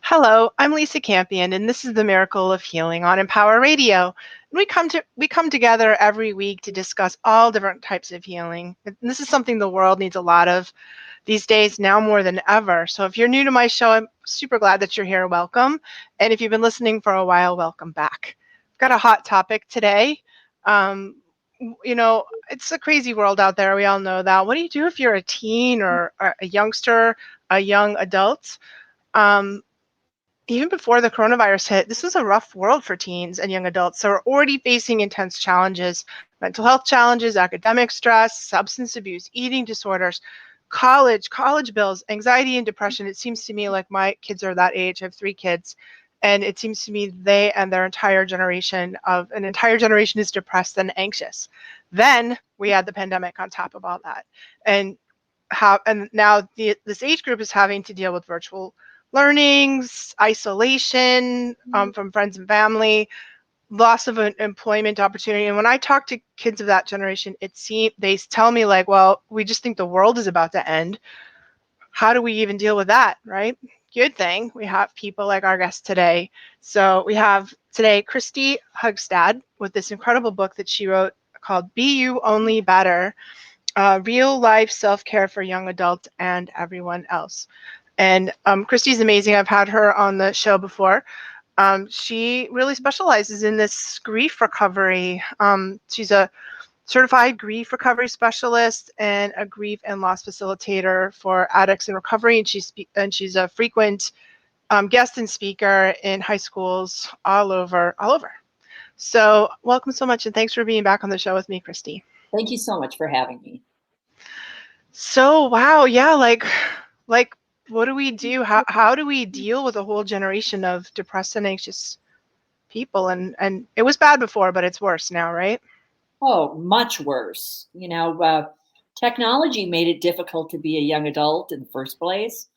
Hello, I'm Lisa Campion, and this is the Miracle of Healing on Empower Radio. And we come together every week to discuss all different types of healing. And this is something the world needs a lot of these days, now more than ever. So if you're new to my show, I'm super glad that you're here. Welcome. And if you've been listening for a while, welcome back. I've got a hot topic today. Um, it's a crazy world out there. We all know that. What do you do if you're a teen or a youngster, a young adult? Um, Even before the coronavirus hit, this was a rough world for teens and young adults. So we're already facing intense challenges, mental health challenges, academic stress, substance abuse, eating disorders, college bills, anxiety and depression. It seems to me like my kids are that age. I have 3 kids. And it seems to me they and their entire generation is depressed and anxious. Then we add the pandemic on top of all that. And now this age group is having to deal with virtual learnings, isolation from friends and family, loss of an employment opportunity. And when I talk to kids of that generation, they tell me like, well, we just think the world is about to end. How do we even deal with that, right? Good thing we have people like our guest today. So we have today Christy Hugstad with this incredible book that she wrote called Be You Only Better, Real Life Self-Care for Young Adults and Everyone Else. And Christy's amazing. I've had her on the show before. She really specializes in this grief recovery. She's a certified grief recovery specialist and a grief and loss facilitator for addicts in recovery. And she's a frequent guest and speaker in high schools all over. So welcome so much, and thanks for being back on the show with me, Christy. Thank you so much for having me. So wow, yeah, like what do we do? How do we deal with a whole generation of depressed and anxious people? And it was bad before, but it's worse now, right? Oh, much worse. Technology made it difficult to be a young adult in the first place.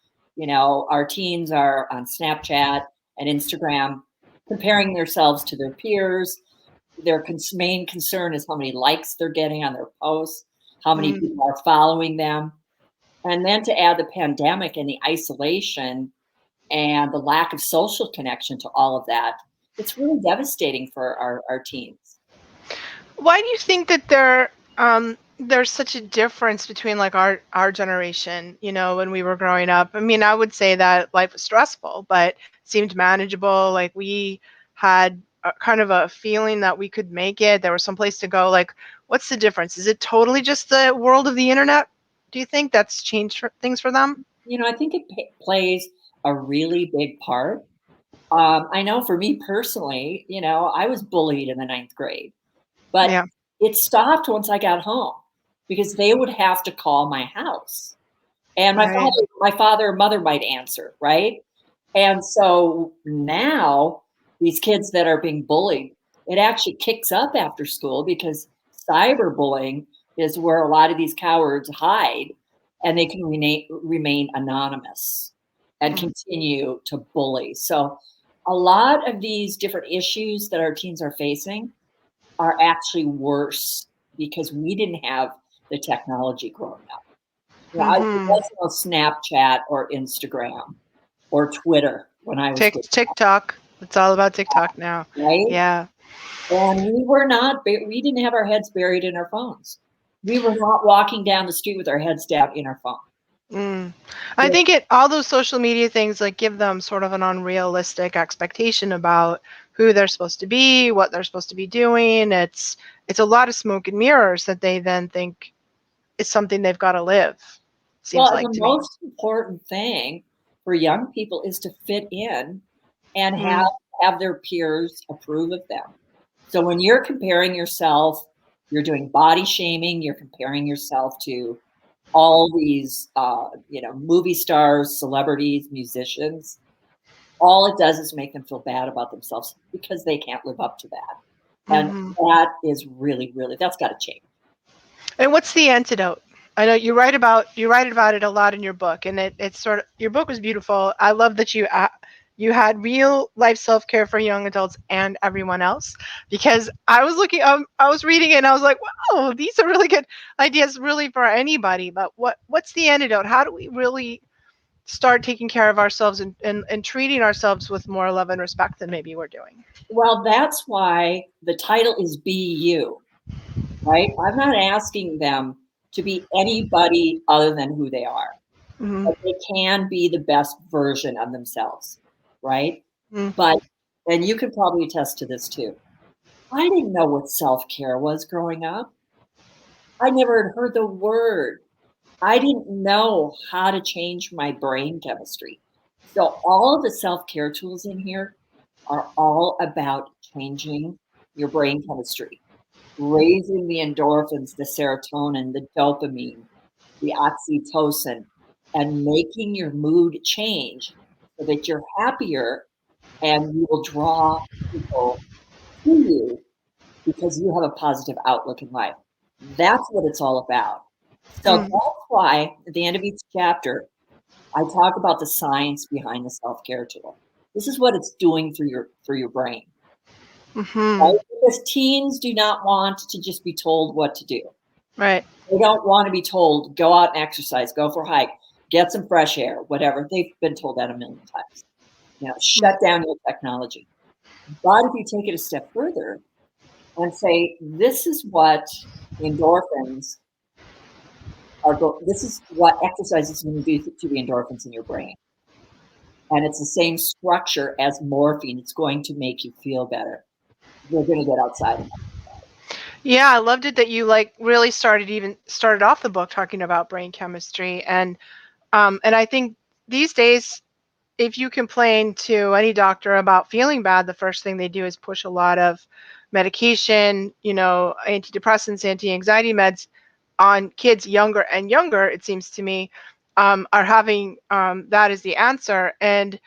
Our teens are on Snapchat and Instagram comparing themselves to their peers. Their main concern is how many likes they're getting on their posts, how many people are following them. And then to add the pandemic and the isolation and the lack of social connection to all of that, it's really devastating for our teens. Why do you think that there's such a difference between like our generation, when we were growing up? I mean, I would say that life was stressful, but seemed manageable. Like we had kind of a feeling that we could make it. There was some place to go. Like, what's the difference? Is it totally just the world of the internet? Do you think that's changed things for them? I think it plays a really big part. I know for me personally, I was bullied in the 9th grade, but Yeah. it stopped once I got home because they would have to call my house. And Right. my father or mother might answer, right? And so now these kids that are being bullied, it actually kicks up after school because cyberbullying is where a lot of these cowards hide and they can remain anonymous and continue to bully. So a lot of these different issues that our teens are facing are actually worse because we didn't have the technology growing up. There was no Snapchat or Instagram or Twitter when I was growing up, TikTok. It's all about TikTok now. right? Yeah. And we didn't have our heads buried in our phones. We were not walking down the street with our heads down in our phone. I think all those social media things like give them sort of an unrealistic expectation about who they're supposed to be, what they're supposed to be doing. It's a lot of smoke and mirrors that they then think is something they've got to live. Seems Well, and like the to me. most important thing for young people is to fit in and Mm, have their peers approve of them. So when you're comparing yourself, you're doing body shaming, you're comparing yourself to all these, movie stars, celebrities, musicians. All it does is make them feel bad about themselves because they can't live up to that. And hmm that is really, really, that's got to change. And what's the antidote? I know you write about it a lot in your book, and it's sort of your book was beautiful. I love that you had real life self-care for young adults and everyone else, because I was I was reading it and I was like, wow, these are really good ideas, really for anybody. But what's the antidote? How do we really start taking care of ourselves and treating ourselves with more love and respect than maybe we're doing. Well, that's why the title is Be You, right? I'm not asking them to be anybody other than who they are, Mm-hmm. but they can be the best version of themselves, right? Mm-hmm. But, and you can probably attest to this too. I didn't know what self-care was growing up. I never had heard the word. I didn't know how to change my brain chemistry. So all of the self-care tools in here are all about changing your brain chemistry, raising the endorphins, the serotonin, the dopamine, the oxytocin, and making your mood change so that you're happier and you will draw people to you because you have a positive outlook in life. That's what it's all about. So Mm-hmm. that's why at the end of each chapter, I talk about the science behind the self-care tool. This is what it's doing for your brain. Mm-hmm. Right? Because teens do not want to just be told what to do. Right. They don't want to be told, go out and exercise, go for a hike, get some fresh air, whatever. They've been told that a million times. Shut down your technology. But if you take it a step further and say, this is what endorphins this is what exercise is going to do to the endorphins in your brain. And it's the same structure as morphine. It's going to make you feel better. You're going to get outside. Yeah, I loved it that you like really started off the book talking about brain chemistry, and I think these days, if you complain to any doctor about feeling bad, the first thing they do is push a lot of medication, antidepressants, anti-anxiety meds on kids younger and younger, it seems to me, are having that as the answer. And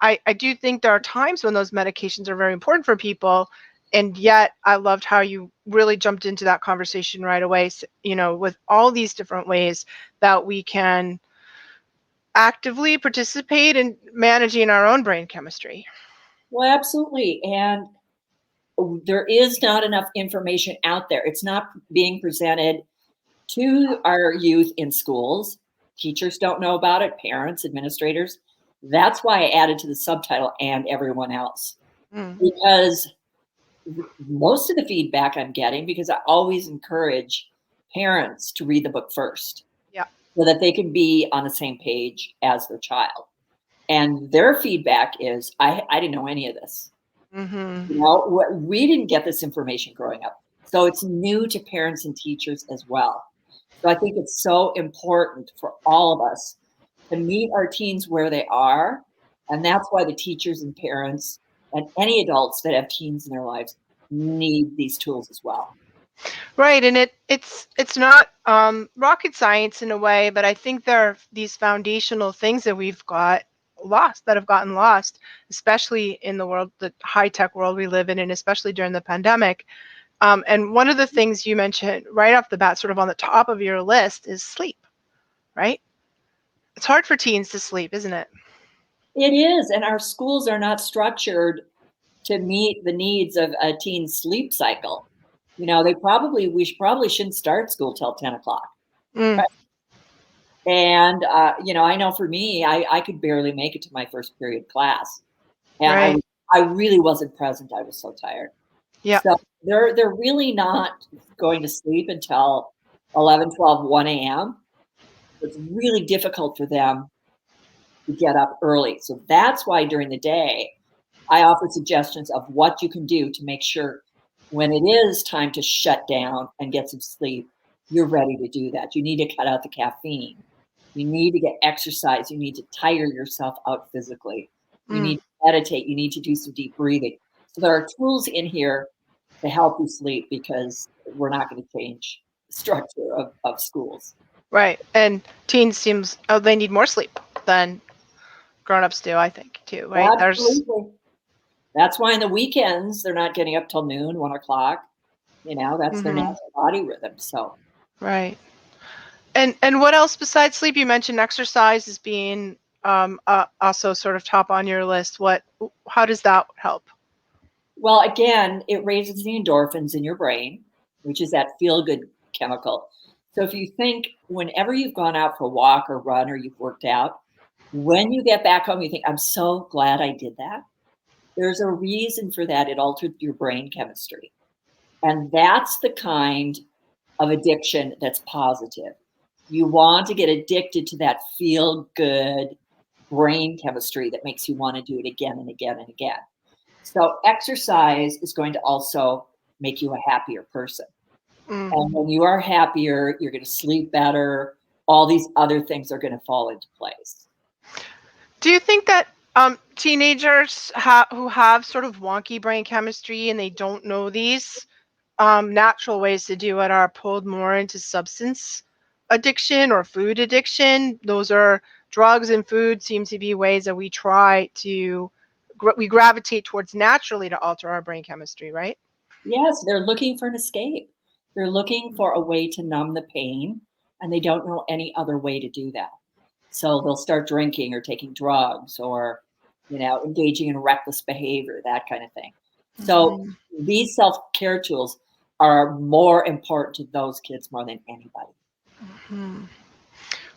I do think there are times when those medications are very important for people. And yet I loved how you really jumped into that conversation right away, with all these different ways that we can actively participate in managing our own brain chemistry. Well, absolutely. And there is not enough information out there. It's not being presented to our youth in schools. Teachers don't know about it, parents, administrators. That's why I added to the subtitle and everyone else. Mm. Because most of the feedback I'm getting, because I always encourage parents to read the book first. Yeah. So that they can be on the same page as their child. And their feedback is, I didn't know any of this. Mm-hmm. We didn't get this information growing up. So it's new to parents and teachers as well. So I think it's so important for all of us to meet our teens where they are. And that's why the teachers and parents and any adults that have teens in their lives need these tools as well. Right, and it's not rocket science in a way, but I think there are these foundational things that have gotten lost, especially in the high tech world we live in, and especially during the pandemic. And one of the things you mentioned right off the bat, sort of on the top of your list, is sleep. Right? It's hard for teens to sleep, isn't it? It is. And our schools are not structured to meet the needs of a teen's sleep cycle. We probably shouldn't start school till 10 o'clock. Mm. And, I know for me, I could barely make it to my first period class. And Right. I really wasn't present. I was so tired. Yeah. So they're really not going to sleep until 11, 12, 1 a.m. It's really difficult for them to get up early. So that's why during the day, I offer suggestions of what you can do to make sure when it is time to shut down and get some sleep, you're ready to do that. You need to cut out the caffeine. You need to get exercise. You need to tire yourself out physically. You Mm. need to meditate. You need to do some deep breathing. So there are tools in here to help you sleep because we're not going to change the structure of schools. Right. And teens they need more sleep than grown-ups do, I think, too, right? Absolutely. That's why in the weekends they're not getting up till noon, 1 o'clock. That's their Mm-hmm. natural body rhythm. So Right. And what else besides sleep? You mentioned exercise as being also sort of top on your list. How does that help? well, again, it raises the endorphins in your brain, which is that feel good chemical. So if you think whenever you've gone out for a walk or run or you've worked out, When you get back home, you think, I'm so glad I did that. There's a reason for that. It altered your brain chemistry. And that's the kind of addiction that's positive. You want to get addicted to that feel good brain chemistry that makes you want to do it again and again and again. So exercise is going to also make you a happier person. And when you are happier, you're going to sleep better. All these other things are going to fall into place. Do you think that teenagers who have sort of wonky brain chemistry and they don't know these natural ways to do it are pulled more into substance addiction or food addiction? Those are drugs and food seem to be ways that we try to we gravitate towards naturally to alter our brain chemistry, right? Yes, they're looking for an escape. They're looking for a way to numb the pain, and they don't know any other way to do that. So they'll start drinking or taking drugs or, engaging in reckless behavior, that kind of thing. So these self-care tools are more important to those kids more than anybody.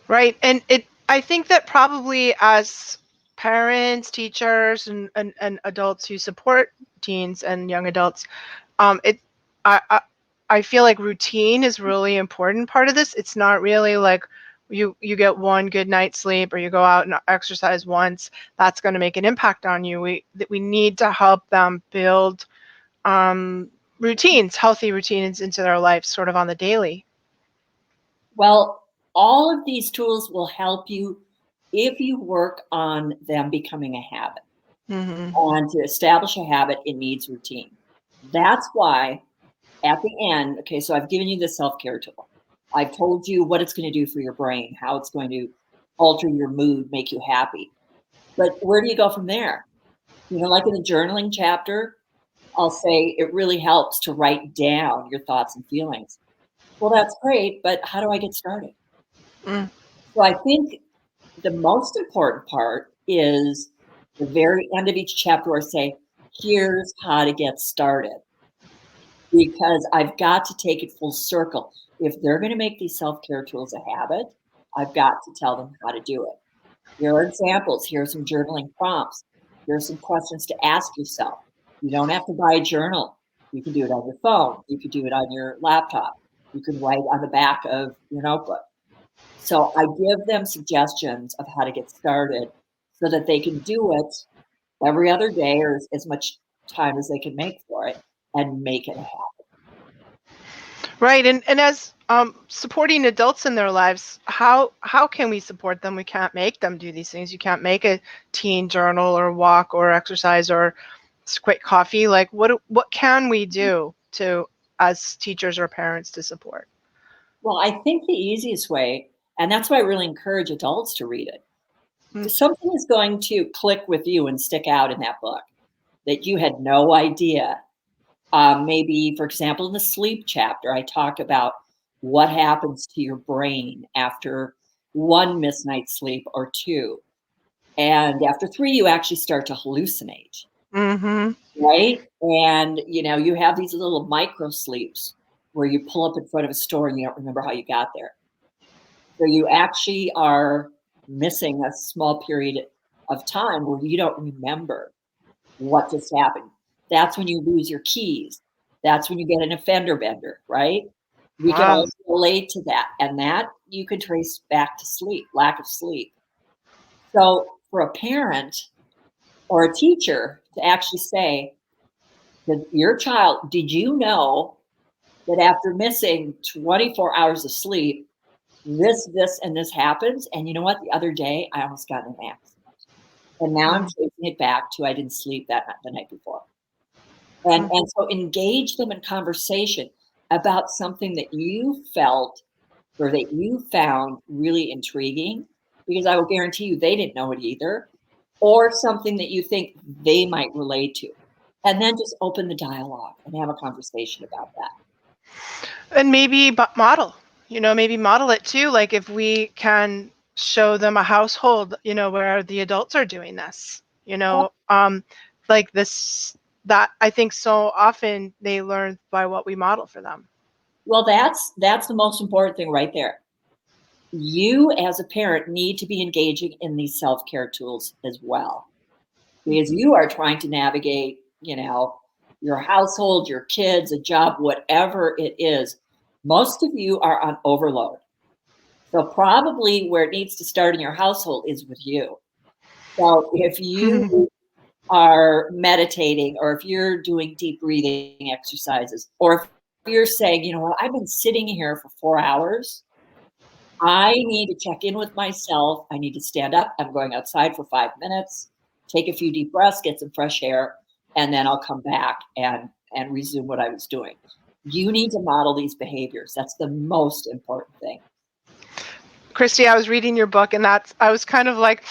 Right. And I think that probably as parents, teachers, and adults who support teens and young adults, it I feel like routine is really important part of this. It's not really like you get one good night's sleep or you go out and exercise once. That's going to make an impact on you. We need to help them build routines, healthy routines into their life, sort of on the daily. Well, all of these tools will help you if you work on them becoming a habit. And to establish a habit, it needs routine. That's why at the end, okay, so I've given you the self-care tool. I've told you what it's going to do for your brain, how it's going to alter your mood, make you happy. But where do you go from there? Like in the journaling chapter, I'll say it really helps to write down your thoughts and feelings. Well, that's great, but how do I get started? So I think the most important part is the very end of each chapter where I say, here's how to get started. Because I've got to take it full circle. If they're going to make these self-care tools a habit, I've got to tell them how to do it. Here are examples. Here are some journaling prompts. Here are some questions to ask yourself. You don't have to buy a journal. You can do it on your phone. You can do it on your laptop. You can write on the back of your notebook. So I give them suggestions of how to get started so that they can do it every other day or as much time as they can make for it and make it a habit. Right. And as supporting adults in their lives, how can we support them? We can't make them do these things. You can't make a teen journal or walk or exercise or quit coffee. Like what can we do to as teachers or parents to support? Well, I think the easiest way, and that's why I really encourage adults to read it, if something is going to click with you and stick out in that book that you had no idea. Maybe, for example, in the sleep chapter, I talk about what happens to your brain after one missed night's sleep or two. And after three, you actually start to hallucinate, right? And, you have these little micro sleeps where you pull up in front of a store and you don't remember how you got there. So you actually are missing a small period of time where you don't remember what just happened. That's when you lose your keys. That's when you get an offender bender, right? We can Wow. also relate to that. And that you can trace back to sleep, lack of sleep. So for a parent or a teacher to actually say that your child, did you know that after missing 24 hours of sleep, this, and this happens? And you know what? The other day, I almost got in an accident. And now I'm tracing it back to I didn't sleep the night before. And so engage them in conversation about something that you felt or that you found really intriguing, because I will guarantee you they didn't know it either, or something that you think they might relate to. And then just open the dialogue and have a conversation about that. And maybe model, maybe model it too. Like if we can show them a household, where the adults are doing this, like this, that I think so often they learn by what we model for them. Well, that's the most important thing right there. you as a parent need to be engaging in these self-care tools as well, because you are trying to navigate, your household, your kids, a job, whatever it is. Most of you are on overload. So probably where it needs to start in your household is with you. So if you are meditating, or if you're doing deep breathing exercises, or if you're saying, I've been sitting here for 4 hours, I need to check in with myself. I need to stand up. I'm going outside for 5 minutes, take a few deep breaths, get some fresh air, and then I'll come back and resume what I was doing. You need to model these behaviors. That's the most important thing. Christy, I was reading your book, and I was kind of like,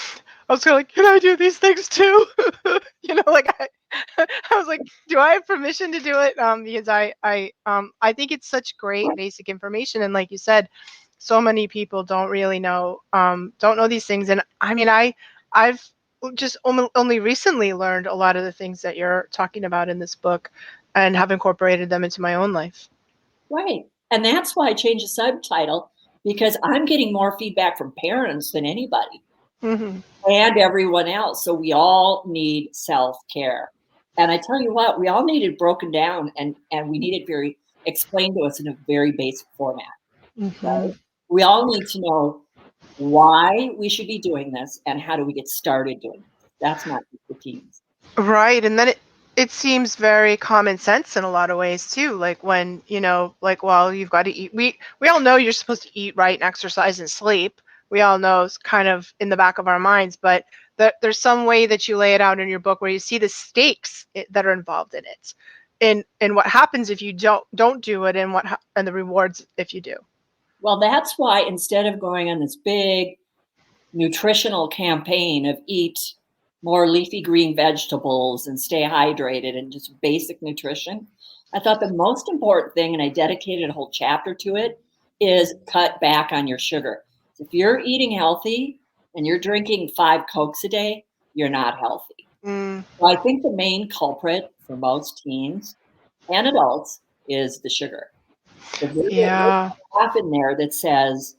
can I do these things too? I was like, do I have permission to do it? Because I think it's such great basic information, and like you said, so many people don't really know, don't know these things. And I mean, I've just only recently learned a lot of the things that you're talking about in this book, and have incorporated them into my own life. Right, and that's why I changed the subtitle, because I'm getting more feedback from parents than anybody. Mm-hmm. And everyone else. So we all need self-care. And I tell you what, we all need it broken down, and we need it very explained to us in a very basic format. Mm-hmm. Right? We all need to know why we should be doing this and how do we get started doing it. That's not just the teens. Right. And then it seems very common sense in a lot of ways too. Like when, well, you've got to eat. We all know you're supposed to eat right and exercise and sleep. We all know it's kind of in the back of our minds, but there's some way that you lay it out in your book where you see the stakes that are involved in it, and what happens if you don't do it, and and the rewards if you do. Well, that's why instead of going on this big nutritional campaign of eat more leafy green vegetables and stay hydrated and just basic nutrition, I thought the most important thing, and I dedicated a whole chapter to it, is cut back on your sugar. If you're eating healthy and you're drinking 5 Cokes a day, you're not healthy. Mm. So I think the main culprit for most teens and adults is the sugar. Yeah. There's in there that says,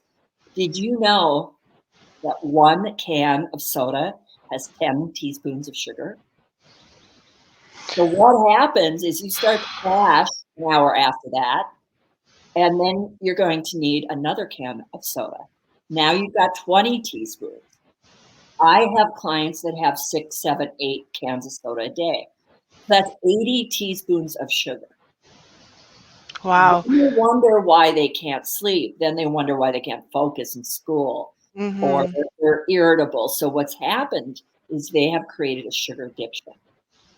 did you know that 1 can of soda has 10 teaspoons of sugar? So what happens is you start to crash an hour after that, and then you're going to need another can of soda. Now you've got 20 teaspoons. I have clients that have 6, 7, 8 cans of soda a day. That's 80 teaspoons of sugar. Wow. Then you wonder why they can't sleep. Then they wonder why they can't focus in school, Mm-hmm. or they're irritable. So what's happened is they have created a sugar addiction.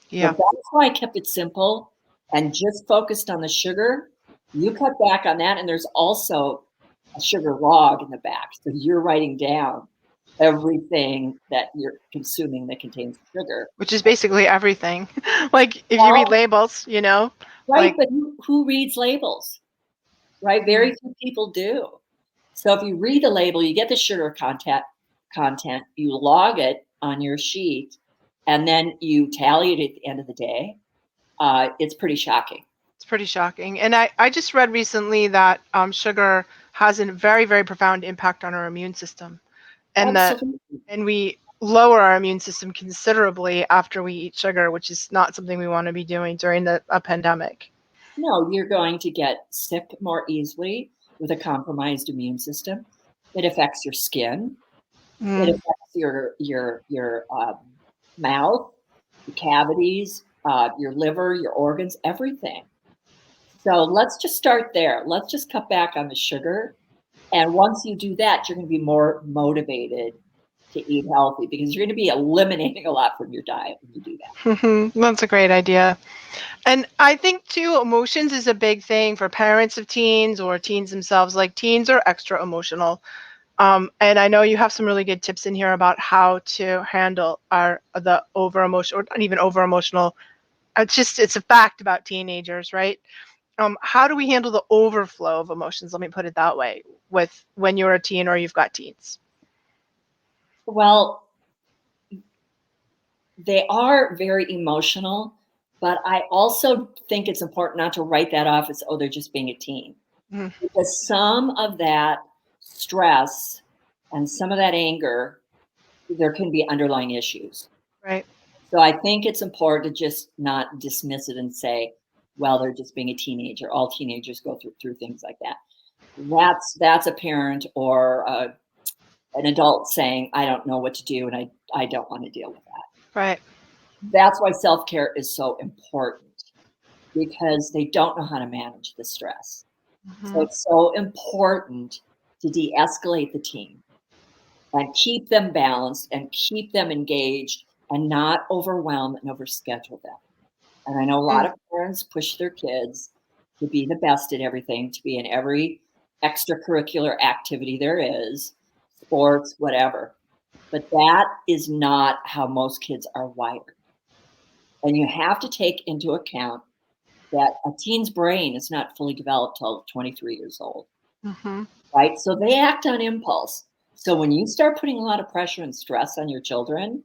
Yeah. So that's why I kept it simple and just focused on the sugar. You cut back on that, and there's also a sugar log in the back. So you're writing down everything that you're consuming that contains sugar. Which is basically everything. Like if you read labels, Right, like, but who reads labels? Right, very few people do. So if you read the label, you get the sugar content, you log it on your sheet, and then you tally it at the end of the day. It's pretty shocking. it's pretty shocking. And I just read recently that sugar has a very, very profound impact on our immune system, and Absolutely. and we lower our immune system considerably after we eat sugar, which is not something we want to be doing during a pandemic. No, you're going to get sick more easily with a compromised immune system. It affects your skin. It affects your mouth, your cavities, your liver, your organs, everything. So let's just start there. Let's just cut back on the sugar. And once you do that, you're going to be more motivated to eat healthy, because you're going to be eliminating a lot from your diet when you do that. That's a great idea. And I think too, emotions is a big thing for parents of teens or teens themselves. Like teens are extra emotional. And I know you have some really good tips in here about how to handle the over emotional, or not even over emotional. It's a fact about teenagers, right? How do we handle the overflow of emotions? Let me put it that way. With when you're a teen or you've got teens. Well, they are very emotional, but I also think it's important not to write that off as, oh, they're just being a teen. Mm-hmm. Because some of that stress and some of that anger, there can be underlying issues. Right. So I think it's important to just not dismiss it and say, well, they're just being a teenager. All teenagers go through things like that. That's a parent or an adult saying, I don't know what to do and I don't want to deal with that. Right. That's why self-care is so important, because they don't know how to manage the stress. So it's so important to de-escalate the team and keep them balanced and keep them engaged and not overwhelm and overschedule them. And I know a lot of parents push their kids to be the best at everything, to be in every extracurricular activity there is, sports, whatever. But that is not how most kids are wired. And you have to take into account that a teen's brain is not fully developed till 23 years old, right? So they act on impulse. So when you start putting a lot of pressure and stress on your children,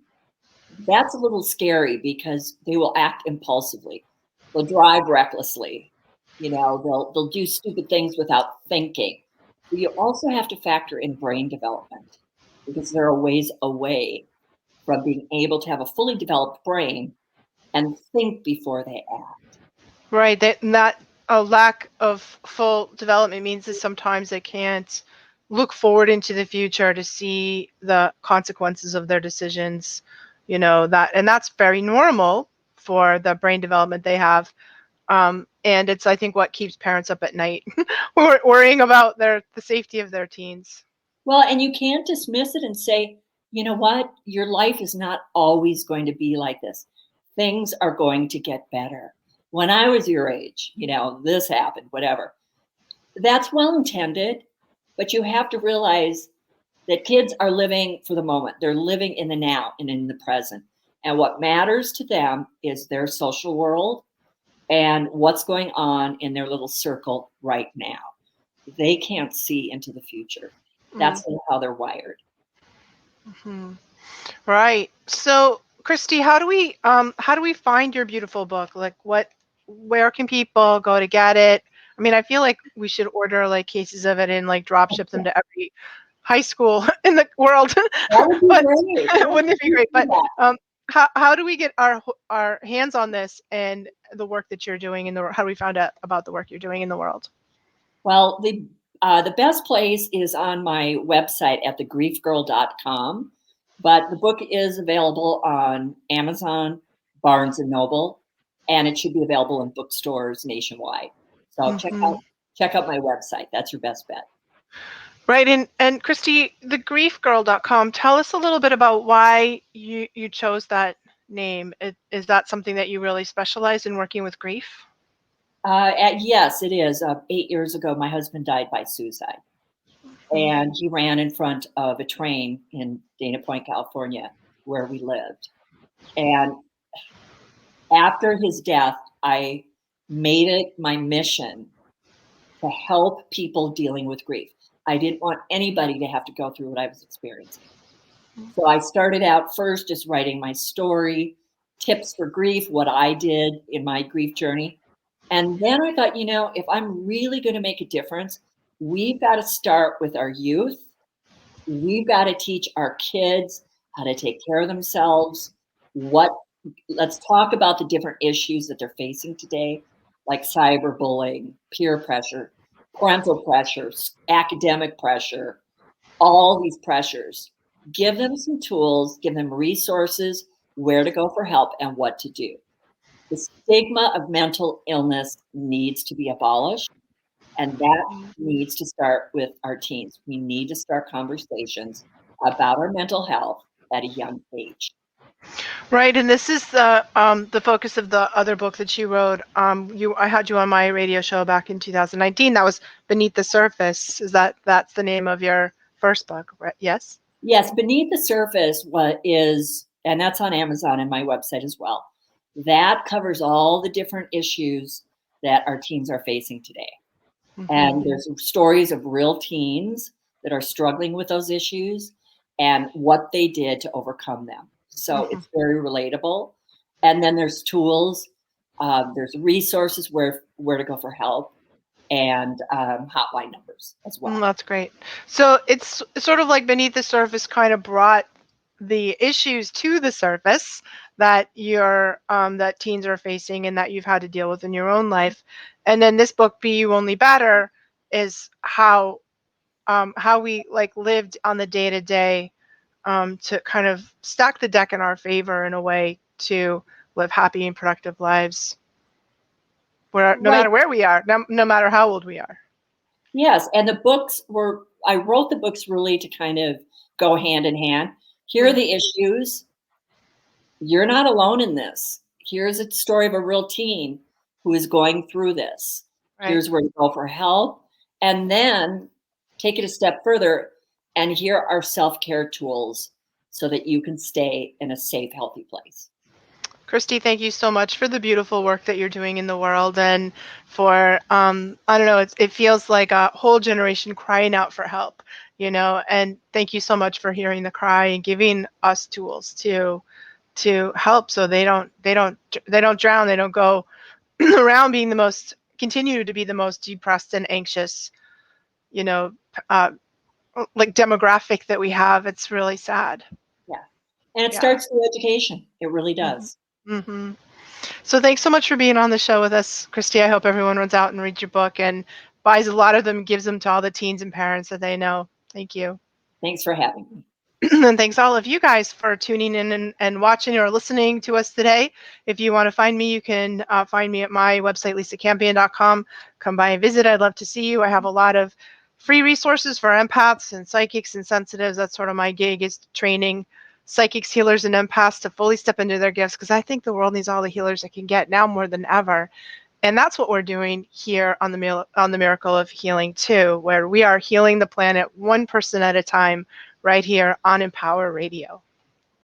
that's a little scary because they will act impulsively. They'll drive recklessly. They'll do stupid things without thinking. But you also have to factor in brain development, because they're a ways away from being able to have a fully developed brain and think before they act. Right. That a lack of full development means that sometimes they can't look forward into the future to see the consequences of their decisions. And that's very normal for the brain development they have. And it's, I think, what keeps parents up at night, worrying about the safety of their teens. Well, and you can't dismiss it and say, you know what, your life is not always going to be like this. Things are going to get better. When I was your age, this happened, whatever. That's well intended, but you have to realize that kids are living for the moment. They're living in the now and in the present. And what matters to them is their social world and what's going on in their little circle right now. They can't see into the future. That's how they're wired. Right. So, Christy, how do we find your beautiful book? Like, where can people go to get it? I mean, I feel like we should order like cases of it and like drop ship them to every high school in the world. That would be great. Wouldn't it be great? But how do we get our hands on this and the work that you're doing in the world? How do we find out about the work you're doing in the world? Well, the best place is on my website at thegriefgirl.com, but the book is available on Amazon, Barnes and Noble, and it should be available in bookstores nationwide. So check out my website. That's your best bet. Right. And Christy, thegriefgirl.com, tell us a little bit about why you chose that name. Is that something that you really specialize in, working with grief? Yes, it is. 8 years ago, my husband died by suicide. And he ran in front of a train in Dana Point, California, where we lived. And after his death, I made it my mission to help people dealing with grief. I didn't want anybody to have to go through what I was experiencing. So I started out first just writing my story, tips for grief, what I did in my grief journey. And then I thought, if I'm really going to make a difference, we've got to start with our youth. We've got to teach our kids how to take care of themselves. Let's talk about the different issues that they're facing today, like cyberbullying, peer pressure, parental pressures, academic pressure, all these pressures. Give them some tools, give them resources, where to go for help and what to do. The stigma of mental illness needs to be abolished, and that needs to start with our teens. We need to start conversations about our mental health at a young age. Right, and this is the focus of the other book that you wrote. I had you on my radio show back in 2019. That was Beneath the Surface. That's the name of your first book, right? Yes. Yes, Beneath the Surface and that's on Amazon and my website as well. That covers all the different issues that our teens are facing today. And there's stories of real teens that are struggling with those issues and what they did to overcome them. So it's very relatable. And then there's tools, there's resources where to go for help. and hotline numbers as well. That's great. So it's sort of like Beneath the Surface kind of brought the issues to the surface that that teens are facing and that you've had to deal with in your own life. And then this book, Be You Only Better, is how we like lived on the day to day to kind of stack the deck in our favor in a way to live happy and productive lives, no matter where we are, no matter how old we are. Yes, and I wrote the books really to kind of go hand in hand. Here are the issues. You're not alone in this. Here's a story of a real teen who is going through this. Right. Here's where to go for help. And then take it a step further. And here are self-care tools so that you can stay in a safe, healthy place. Christy, thank you so much for the beautiful work that you're doing in the world, and for, I don't know, it feels like a whole generation crying out for help, and thank you so much for hearing the cry and giving us tools to help so they don't drown, they don't go around continue to be the most depressed and anxious, like demographic that we have. It's really sad. Yeah. And it starts with education. It really does. Mm-hmm. So thanks so much for being on the show with us, Christy. I hope everyone runs out and reads your book and buys a lot of them, gives them to all the teens and parents that they know. Thank you. Thanks for having me. And thanks all of you guys for tuning in and watching or listening to us today. If you want to find me, you can find me at my website, lisacampion.com. Come by and visit. I'd love to see you. I have a lot of free resources for empaths and psychics and sensitives. That's sort of my gig, is training psychics, healers, and empaths to fully step into their gifts, because I think the world needs all the healers it can get now more than ever. And that's what we're doing here on the Miracle of Healing too, where we are healing the planet one person at a time right here on Empower Radio.